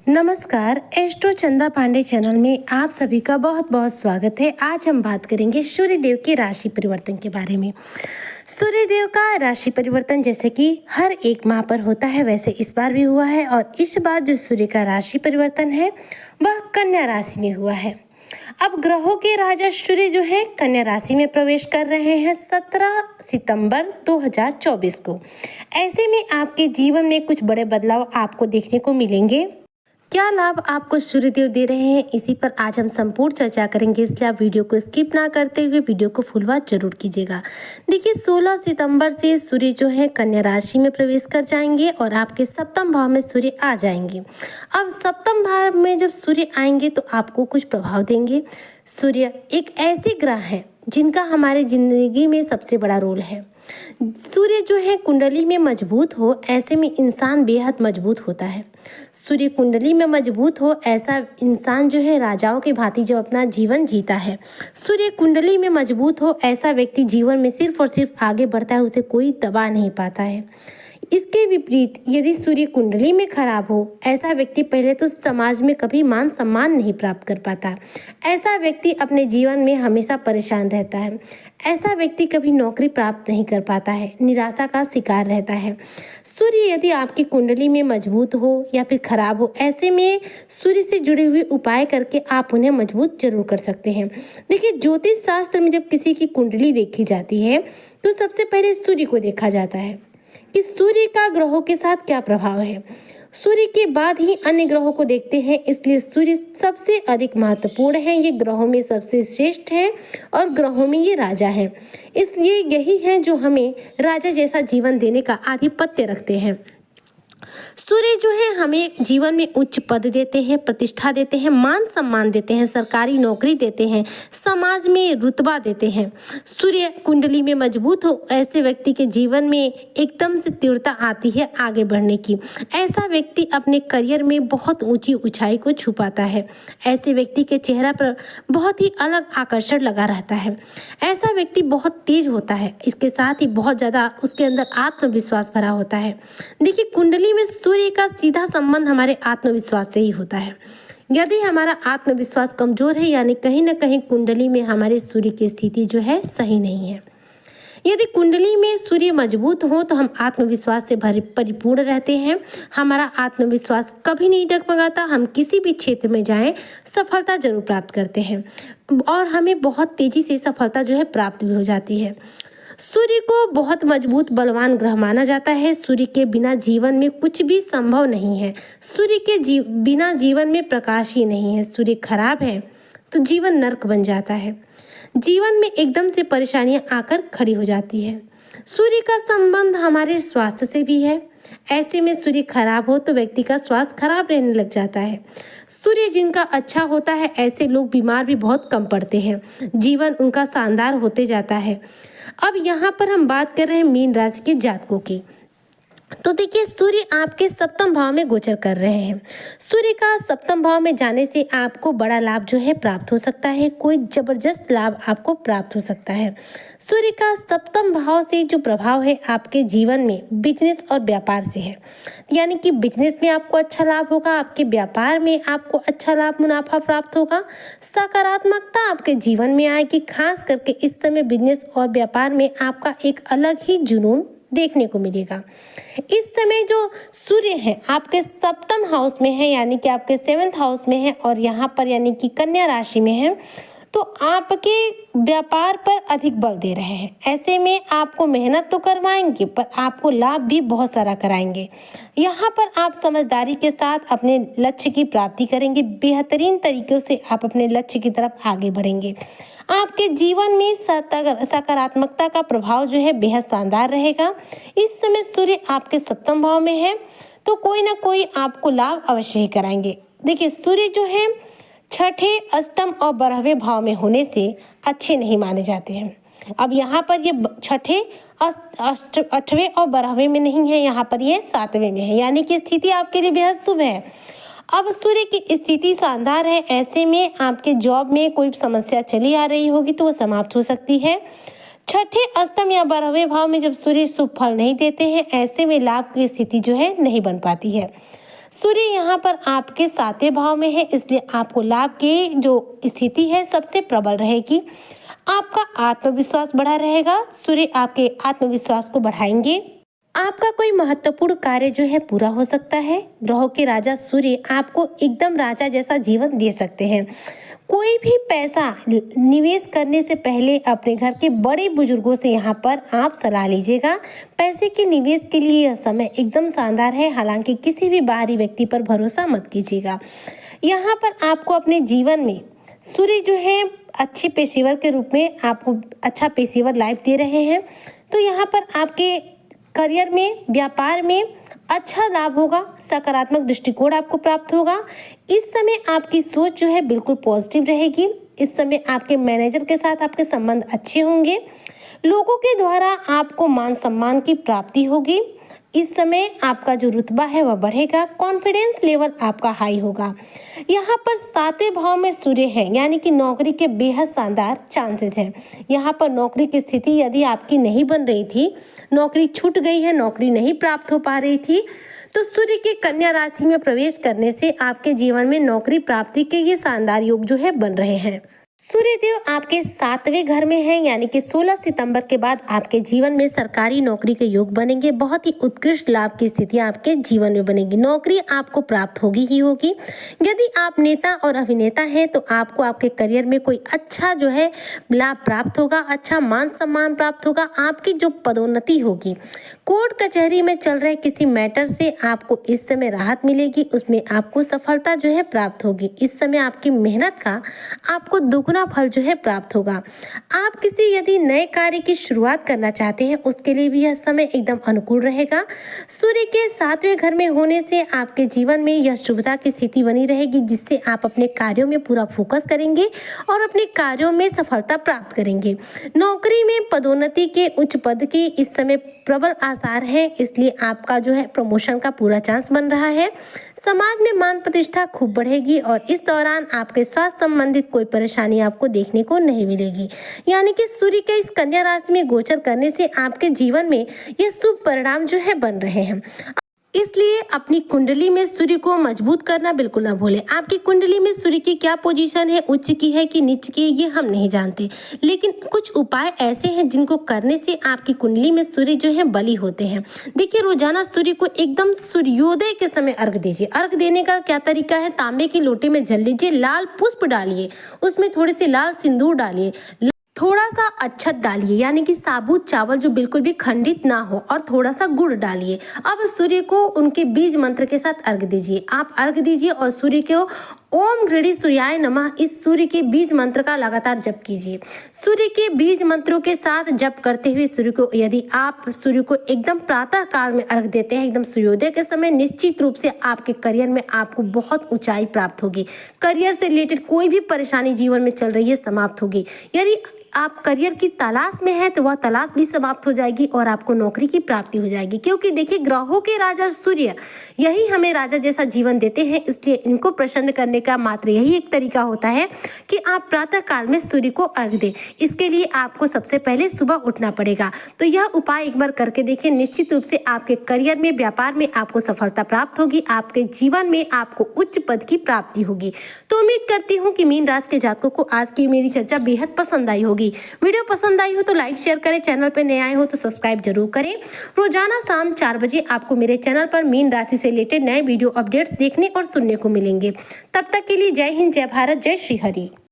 नमस्कार, एस्ट्रो चंदा पांडे चैनल में आप सभी का बहुत बहुत स्वागत है। आज हम बात करेंगे सूर्यदेव के राशि परिवर्तन के बारे में। सूर्यदेव का राशि परिवर्तन जैसे कि हर एक माह पर होता है, वैसे इस बार भी हुआ है और इस बार जो सूर्य का राशि परिवर्तन है वह कन्या राशि में हुआ है। अब ग्रहों के राजा सूर्य जो है कन्या राशि में प्रवेश कर रहे हैं 17 सितंबर 2024 को। ऐसे में आपके जीवन में कुछ बड़े बदलाव आपको देखने को मिलेंगे। क्या लाभ आपको सूर्यदेव दे रहे हैं, इसी पर आज हम संपूर्ण चर्चा करेंगे, इसलिए आप वीडियो को स्किप ना करते हुए वीडियो को फुल वॉच जरूर कीजिएगा। देखिए 16 सितंबर से सूर्य जो है कन्या राशि में प्रवेश कर जाएंगे और आपके सप्तम भाव में सूर्य आ जाएंगे। अब सप्तम भाव में जब सूर्य आएंगे तो आपको कुछ प्रभाव देंगे। सूर्य एक ऐसे ग्रह है जिनका हमारे जिंदगी में सबसे बड़ा रोल है। सूर्य जो है कुंडली में मजबूत हो, ऐसे में इंसान बेहद मजबूत होता है। सूर्य कुंडली में मजबूत हो, ऐसा इंसान जो है राजाओं के भांति जब अपना जीवन जीता है। सूर्य कुंडली में मजबूत हो, ऐसा व्यक्ति जीवन में सिर्फ और सिर्फ आगे बढ़ता है, उसे कोई दबा नहीं पाता है। इसके विपरीत यदि सूर्य कुंडली में खराब हो, ऐसा व्यक्ति पहले तो समाज में कभी मान सम्मान नहीं प्राप्त कर पाता। ऐसा व्यक्ति अपने जीवन में हमेशा परेशान रहता है। ऐसा व्यक्ति कभी नौकरी प्राप्त नहीं कर पाता है, निराशा का शिकार रहता है। सूर्य यदि आपकी कुंडली में मजबूत हो या फिर खराब हो, ऐसे में सूर्य से जुड़े हुए उपाय करके आप उन्हें मजबूत जरूर कर सकते हैं। देखिए ज्योतिष शास्त्र में जब किसी की कुंडली देखी जाती है तो सबसे पहले सूर्य को देखा जाता है कि सूर्य का ग्रहों के साथ क्या प्रभाव है। सूर्य के बाद ही अन्य ग्रहों को देखते हैं, इसलिए सूर्य सबसे अधिक महत्वपूर्ण है। ये ग्रहों में सबसे श्रेष्ठ है और ग्रहों में ये राजा है, इसलिए यही है जो हमें राजा जैसा जीवन देने का आधिपत्य रखते हैं। सूर्य जो है हमें जीवन में उच्च पद देते हैं, प्रतिष्ठा देते हैं, मान सम्मान देते हैं, सरकारी नौकरी देते हैं, समाज में रुतबा देते हैं। सूर्य कुंडली में मजबूत हो, ऐसे व्यक्ति के जीवन में एकदम से तीव्रता आती है आगे बढ़ने की। ऐसा व्यक्ति अपने करियर में बहुत ऊंची ऊंचाई को छू पाता है। ऐसे व्यक्ति के चेहरा पर बहुत ही अलग आकर्षण लगा रहता है। ऐसा व्यक्ति बहुत तेज होता है, इसके साथ ही बहुत ज़्यादा उसके अंदर आत्मविश्वास भरा होता है। देखिए कुंडली में सूर्य का सीधा संबंध हमारे आत्मविश्वास से ही होता है। यदि हमारा आत्मविश्वास कमजोर है, यानी कहीं ना कहीं कुंडली में हमारे सूर्य की स्थिति जो है सही नहीं है। यदि कुंडली में सूर्य मजबूत हो तो हम आत्मविश्वास से परिपूर्ण रहते हैं। हमारा आत्मविश्वास कभी नहीं डगमगाता, हम किसी भी क्षेत्र में जाएं सफलता जरूर प्राप्त करते हैं और हमें बहुत तेजी से सफलता जो है प्राप्त भी हो जाती है। सूर्य को बहुत मजबूत बलवान ग्रह माना जाता है। सूर्य के बिना जीवन में कुछ भी संभव नहीं है। सूर्य के बिना जीवन में प्रकाश ही नहीं है। सूर्य खराब है तो जीवन नर्क बन जाता है, जीवन में एकदम से परेशानियां आकर खड़ी हो जाती है। सूर्य का संबंध हमारे स्वास्थ्य से भी है। ऐसे में सूर्य खराब हो तो व्यक्ति का स्वास्थ्य खराब रहने लग जाता है। सूर्य जिनका अच्छा होता है, ऐसे लोग बीमार भी बहुत कम पड़ते हैं, जीवन उनका शानदार होते जाता है। अब यहाँ पर हम बात कर रहे हैं मीन राशि के जातकों की। तो देखिए सूर्य आपके सप्तम भाव में गोचर कर रहे हैं। सूर्य का सप्तम भाव में जाने से आपको बड़ा लाभ जो है प्राप्त हो सकता है, कोई जबरदस्त लाभ आपको प्राप्त हो सकता है। सूर्य का सप्तम भाव से जो प्रभाव है आपके जीवन में बिजनेस और व्यापार से है, यानी कि बिजनेस में आपको अच्छा लाभ होगा, आपके व्यापार में आपको अच्छा लाभ मुनाफा प्राप्त होगा, सकारात्मकता आपके जीवन में आएगी। खास करके इस समय बिजनेस और व्यापार में आपका एक अलग ही जुनून देखने को मिलेगा। इस समय जो सूर्य है आपके सप्तम हाउस में है, यानी कि आपके 7th हाउस में है और यहाँ पर यानी कि कन्या राशि में है, तो आपके व्यापार पर अधिक बल दे रहे हैं। ऐसे में आपको मेहनत तो करवाएंगे पर आपको लाभ भी बहुत सारा कराएंगे। यहाँ पर आप समझदारी के साथ अपने लक्ष्य की प्राप्ति करेंगे। बेहतरीन तरीक़ों से आप अपने लक्ष्य की तरफ आगे बढ़ेंगे। आपके जीवन में सकारात्मकता का प्रभाव जो है बेहद शानदार रहेगा। इस समय सूर्य आपके सप्तम भाव में है तो कोई ना कोई आपको लाभ अवश्य ही कराएंगे। देखिए सूर्य जो है छठे, अष्टम और 12वें भाव में होने से अच्छे नहीं माने जाते हैं। अब यहाँ पर ये छठे, 8वें और 12वें में नहीं है, यहाँ पर ये 7वें में है, यानी कि स्थिति आपके लिए बेहद शुभ है। अब सूर्य की स्थिति शानदार है। ऐसे में आपके जॉब में कोई समस्या चली आ रही होगी तो वो समाप्त हो सकती है। छठे, अष्टम या 12वें भाव में जब सूर्य शुभ फल नहीं देते हैं, ऐसे में लाभ की स्थिति जो है नहीं बन पाती है। सूर्य यहाँ पर आपके 7वें भाव में है, इसलिए आपको लाभ की जो स्थिति है सबसे प्रबल रहेगी। आपका आत्मविश्वास बढ़ा रहेगा। सूर्य आपके आत्मविश्वास को बढ़ाएंगे। आपका कोई महत्वपूर्ण कार्य जो है पूरा हो सकता है। ग्रहों के राजा सूर्य आपको एकदम राजा जैसा जीवन दे सकते हैं। कोई भी पैसा निवेश करने से पहले अपने घर के बड़े बुजुर्गों से यहाँ पर आप सलाह लीजिएगा। पैसे के निवेश के लिए यह समय एकदम शानदार है। हालांकि किसी भी बाहरी व्यक्ति पर भरोसा मत कीजिएगा। यहाँ पर आपको अपने जीवन में सूर्य जो है अच्छे पेशेवर के रूप में आपको अच्छा पेशेवर लाइफ दे रहे हैं। तो यहाँ पर आपके करियर में, व्यापार में अच्छा लाभ होगा। सकारात्मक दृष्टिकोण आपको प्राप्त होगा। इस समय आपकी सोच जो है बिल्कुल पॉजिटिव रहेगी। इस समय आपके मैनेजर के साथ आपके संबंध अच्छे होंगे। लोगों के द्वारा आपको मान सम्मान की प्राप्ति होगी। इस समय आपका जो रुतबा है वह बढ़ेगा। कॉन्फिडेंस लेवल आपका हाई होगा। यहाँ पर 7वें भाव में सूर्य है, यानी कि नौकरी के बेहद शानदार चांसेस हैं। यहाँ पर नौकरी की स्थिति यदि आपकी नहीं बन रही थी, नौकरी छूट गई है, नौकरी नहीं प्राप्त हो पा रही थी, तो सूर्य के कन्या राशि में प्रवेश करने से आपके जीवन में नौकरी प्राप्ति के ये शानदार योग जो है बन रहे हैं। सूर्य देव आपके 7वें घर में है, यानी कि 16 सितंबर के बाद आपके जीवन में सरकारी नौकरी के योग बनेंगे। बहुत ही उत्कृष्ट लाभ की स्थिति आपके जीवन में बनेगी। नौकरी आपको प्राप्त होगी ही होगी। यदि आप नेता और अभिनेता हैं तो आपको आपके करियर में कोई अच्छा जो है लाभ प्राप्त होगा, अच्छा मान सम्मान प्राप्त होगा। आपकी जो पदोन्नति होगी, कोर्ट कचहरी में चल रहे किसी मैटर से आपको इस समय राहत मिलेगी, उसमें आपको सफलता जो है प्राप्त होगी। इस समय आपकी मेहनत का आपको दुगना फल जो है प्राप्त होगा। आप किसी यदि नए कार्य की शुरुआत करना चाहते हैं उसके लिए भी यह समय एकदम अनुकूल रहेगा। सूर्य के 7वें घर में होने से आपके जीवन में यह शुभता की स्थिति बनी रहेगी, जिससे आप अपने कार्यों में पूरा फोकस करेंगे और अपने कार्यों में सफलता प्राप्त करेंगे। नौकरी में पदोन्नति के उच्च पद की इस समय प्रबल आसार है, इसलिए आपका जो है प्रमोशन का पूरा चांस बन रहा है। समाज में मान प्रतिष्ठा खूब बढ़ेगी और इस दौरान आपके स्वास्थ्य संबंधित कोई परेशानी आपको देखने को नहीं मिलेगी। यानी कि सूर्य के इस कन्या राशि में गोचर करने से आपके जीवन में यह शुभ परिणाम जो है बन रहे हैं। इसलिए अपनी कुंडली में सूर्य को मजबूत करना बिल्कुल ना भूलें। आपकी कुंडली में सूर्य की क्या पोजीशन है, उच्च की है कि नीच की है, ये हम नहीं जानते, लेकिन कुछ उपाय ऐसे हैं जिनको करने से आपकी कुंडली में सूर्य जो है बली होते हैं। देखिए, रोजाना सूर्य को एकदम सूर्योदय के समय अर्घ दीजिए। अर्घ देने का क्या तरीका है, तांबे के लोटे में जल लीजिए, लाल पुष्प डालिए, उसमें थोड़े से लाल सिंदूर डालिए, थोड़ा सा अक्षत डालिए, यानी कि साबुत चावल जो बिल्कुल भी खंडित ना हो, और थोड़ा सा गुड़ डालिए। अब सूर्य को उनके बीज मंत्र के साथ अर्घ दीजिए। आप अर्घ दीजिए और सूर्य को ओम गृणी सूर्याय नमः इस सूर्य के बीज मंत्र का लगातार जप कीजिए। सूर्य के बीज मंत्रों के साथ जप करते हुए सूर्य को, यदि आप सूर्य को एकदम प्रातः काल में अर्घ देते हैं, एकदम सूर्योदय के समय, निश्चित रूप से आपके करियर में आपको बहुत ऊंचाई प्राप्त होगी। करियर से रिलेटेड कोई भी परेशानी जीवन में चल रही है समाप्त होगी। यदि आप करियर की तलाश में है तो वह तलाश भी समाप्त हो जाएगी और आपको नौकरी की प्राप्ति हो जाएगी। क्योंकि देखिए, ग्रहों के राजा सूर्य यही हमें राजा जैसा जीवन देते हैं, इसलिए इनको प्रसन्न करने का मात्र यही एक तरीका होता है कि आप प्रातः काल में सूर्य को अर्घ दें। इसके लिए आपको सबसे पहले सुबह उठना पड़ेगा। तो यह उपाय एक बार करके देखिए, निश्चित रूप से आपके करियर में, व्यापार में आपको सफलता प्राप्त होगी। आपके जीवन में आपको उच्च पद की प्राप्ति होगी। तो उम्मीद करती हूँ कि मीन राशि के जातकों को आज की मेरी चर्चा बेहद पसंद आई होगी। वीडियो पसंद आई हो तो लाइक शेयर करें, चैनल पर नए आए हो तो सब्सक्राइब जरूर करें। रोजाना शाम 4 बजे आपको मेरे चैनल पर मीन राशि से रिलेटेड नए वीडियो अपडेट्स देखने और सुनने को मिलेंगे। तब तक के लिए जय हिंद, जय भारत, जय श्री हरि।